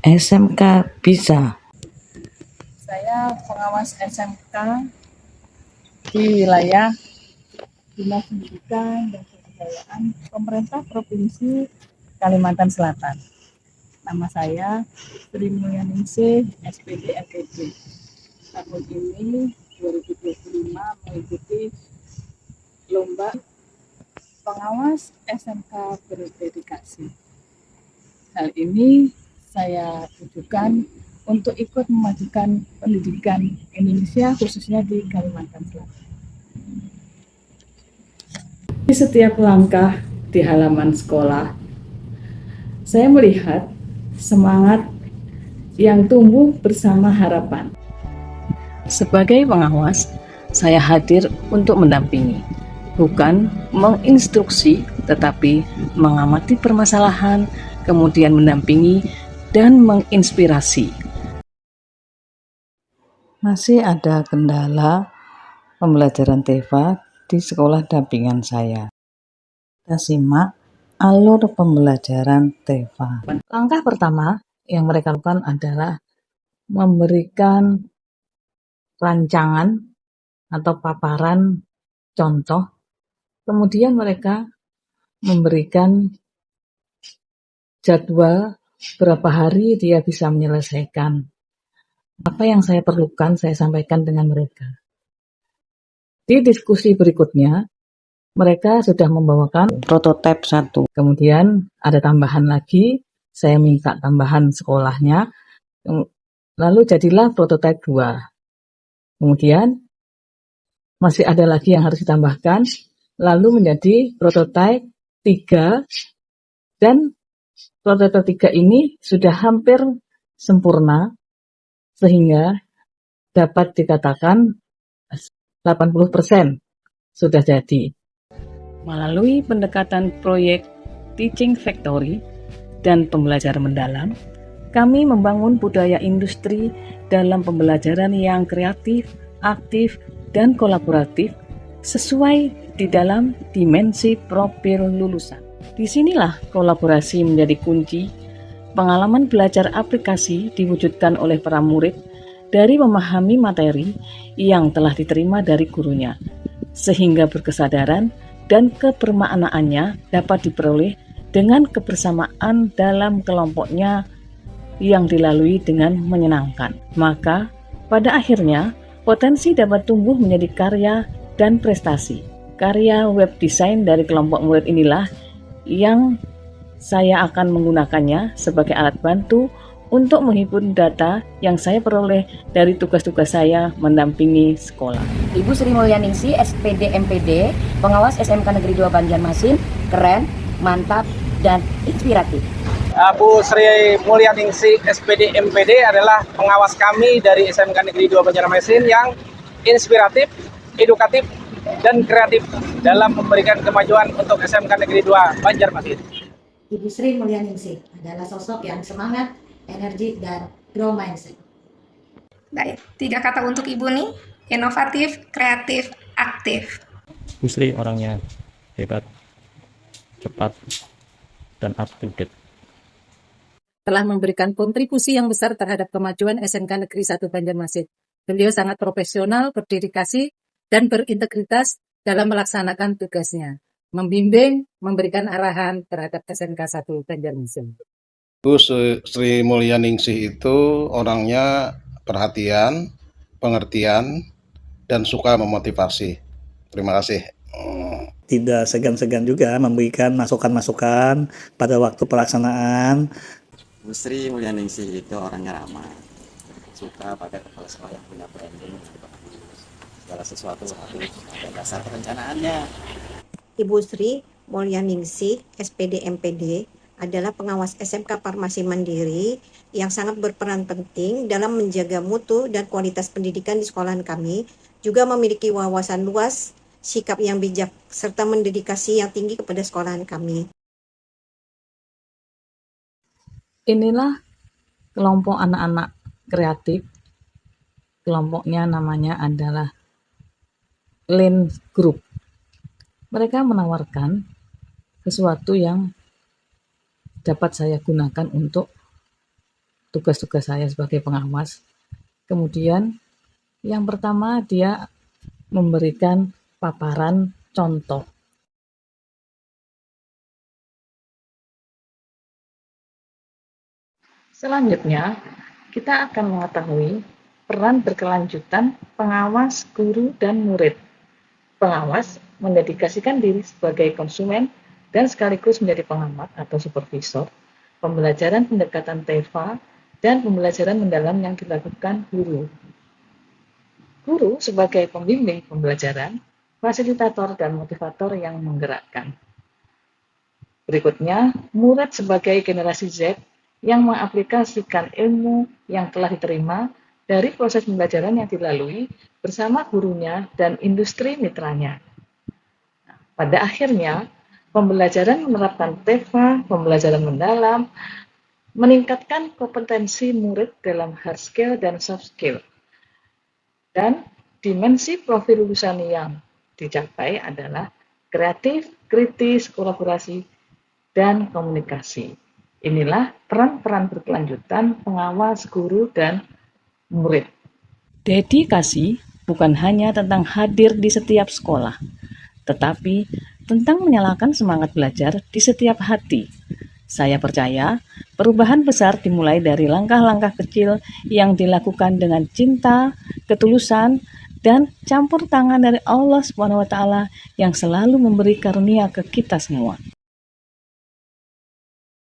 SMK bisa. Saya pengawas SMK di wilayah Dinas Pendidikan dan Kebudayaan Pemerintah Provinsi Kalimantan Selatan. Nama saya Sri Mulyaningsih, SPD MPD. Tahun ini 2025 mengikuti lomba pengawas SMK berdedikasi. Hal ini saya tujukan untuk ikut memajukan pendidikan Indonesia khususnya di Kalimantan Selatan. Di setiap langkah di halaman sekolah, saya melihat semangat yang tumbuh bersama harapan. Sebagai pengawas, saya hadir untuk mendampingi, bukan menginstruksi, tetapi mengamati permasalahan, kemudian mendampingi dan menginspirasi. Masih ada kendala pembelajaran TEVA di sekolah dampingan saya. Kita simak alur pembelajaran TEVA. Langkah pertama yang mereka lakukan adalah memberikan rancangan atau paparan contoh, kemudian mereka memberikan jadwal berapa hari dia bisa menyelesaikan. Apa yang saya perlukan, saya sampaikan dengan mereka. Di diskusi berikutnya, mereka sudah membawakan prototipe 1. Kemudian ada tambahan lagi, saya minta tambahan sekolahnya, lalu jadilah prototipe 2. Kemudian masih ada lagi yang harus ditambahkan, lalu menjadi prototipe 3, dan prototipe 3 ini sudah hampir sempurna, sehingga dapat dikatakan 80% sudah jadi. Melalui pendekatan proyek Teaching Factory dan pembelajaran mendalam, kami membangun budaya industri dalam pembelajaran yang kreatif, aktif, dan kolaboratif sesuai di dalam dimensi profil lulusan. Disinilah kolaborasi menjadi kunci. Pengalaman belajar aplikasi diwujudkan oleh para murid dari memahami materi yang telah diterima dari gurunya, sehingga berkesadaran dan kebermaknaannya dapat diperoleh dengan kebersamaan dalam kelompoknya yang dilalui dengan menyenangkan. Maka, pada akhirnya, potensi dapat tumbuh menjadi karya dan prestasi. Karya web design dari kelompok murid inilah yang saya akan menggunakannya sebagai alat bantu untuk menghimpun data yang saya peroleh dari tugas-tugas saya mendampingi sekolah. Ibu Sri Mulyaningsih, SPD MPD, pengawas SMK Negeri 2 Banjarmasin, keren, mantap, dan inspiratif. Bu Sri Mulyaningsih, SPD MPD adalah pengawas kami dari SMK Negeri 2 Banjarmasin yang inspiratif, edukatif, dan kreatif dalam memberikan kemajuan untuk SMK Negeri 2 Banjarmasin. Ibu Sri Mulyaningsih adalah sosok yang semangat, energi, dan grow mindset. Baik, 3 kata untuk Ibu nih, inovatif, kreatif, aktif. Bu Sri orangnya hebat, cepat, dan up to date. Telah memberikan kontribusi yang besar terhadap kemajuan SMK Negeri 1 Banjarmasin. Beliau sangat profesional, berdedikasi, dan berintegritas dalam melaksanakan tugasnya, membimbing, memberikan arahan terhadap SMK 1 Banjarmasin. Bu Sri Mulyaningsih itu orangnya perhatian, pengertian, dan suka memotivasi. Terima kasih. Tidak segan-segan juga memberikan masukan-masukan pada waktu pelaksanaan. Bu Sri Mulyaningsih itu orangnya ramah, suka pakai kepala sekolah yang punya branding, segala sesuatu harus ada dasar perencanaannya. Ibu Sri Mulyaningsih, SPD MPD, adalah pengawas SMK Farmasi Mandiri yang sangat berperan penting dalam menjaga mutu dan kualitas pendidikan di sekolahan kami, juga memiliki wawasan luas, sikap yang bijak, serta mendedikasi yang tinggi kepada sekolahan kami. Inilah kelompok anak-anak kreatif. Kelompoknya namanya adalah Lane Group. Mereka menawarkan sesuatu yang dapat saya gunakan untuk tugas-tugas saya sebagai pengawas. Kemudian yang pertama dia memberikan paparan contoh. Selanjutnya, kita akan mengetahui peran berkelanjutan pengawas, guru, dan murid. Pengawas mendedikasikan diri sebagai konsumen dan sekaligus menjadi pengamat atau supervisor, pembelajaran pendekatan TEFA, dan pembelajaran mendalam yang dilakukan guru. Guru sebagai pembimbing pembelajaran, fasilitator, dan motivator yang menggerakkan. Berikutnya, murid sebagai generasi Z yang mengaplikasikan ilmu yang telah diterima dari proses pembelajaran yang dilalui bersama gurunya dan industri mitranya. Pada akhirnya, pembelajaran menerapkan TEFA, pembelajaran mendalam, meningkatkan kompetensi murid dalam hard skill dan soft skill. Dan dimensi profil lulusan yang dicapai adalah kreatif, kritis, kolaborasi, dan komunikasi. Inilah peran-peran berkelanjutan pengawas, guru, dan murid. Dedikasi bukan hanya tentang hadir di setiap sekolah, tetapi tentang menyalakan semangat belajar di setiap hati. Saya percaya perubahan besar dimulai dari langkah-langkah kecil yang dilakukan dengan cinta, ketulusan, dan campur tangan dari Allah SWT yang selalu memberi karunia ke kita semua.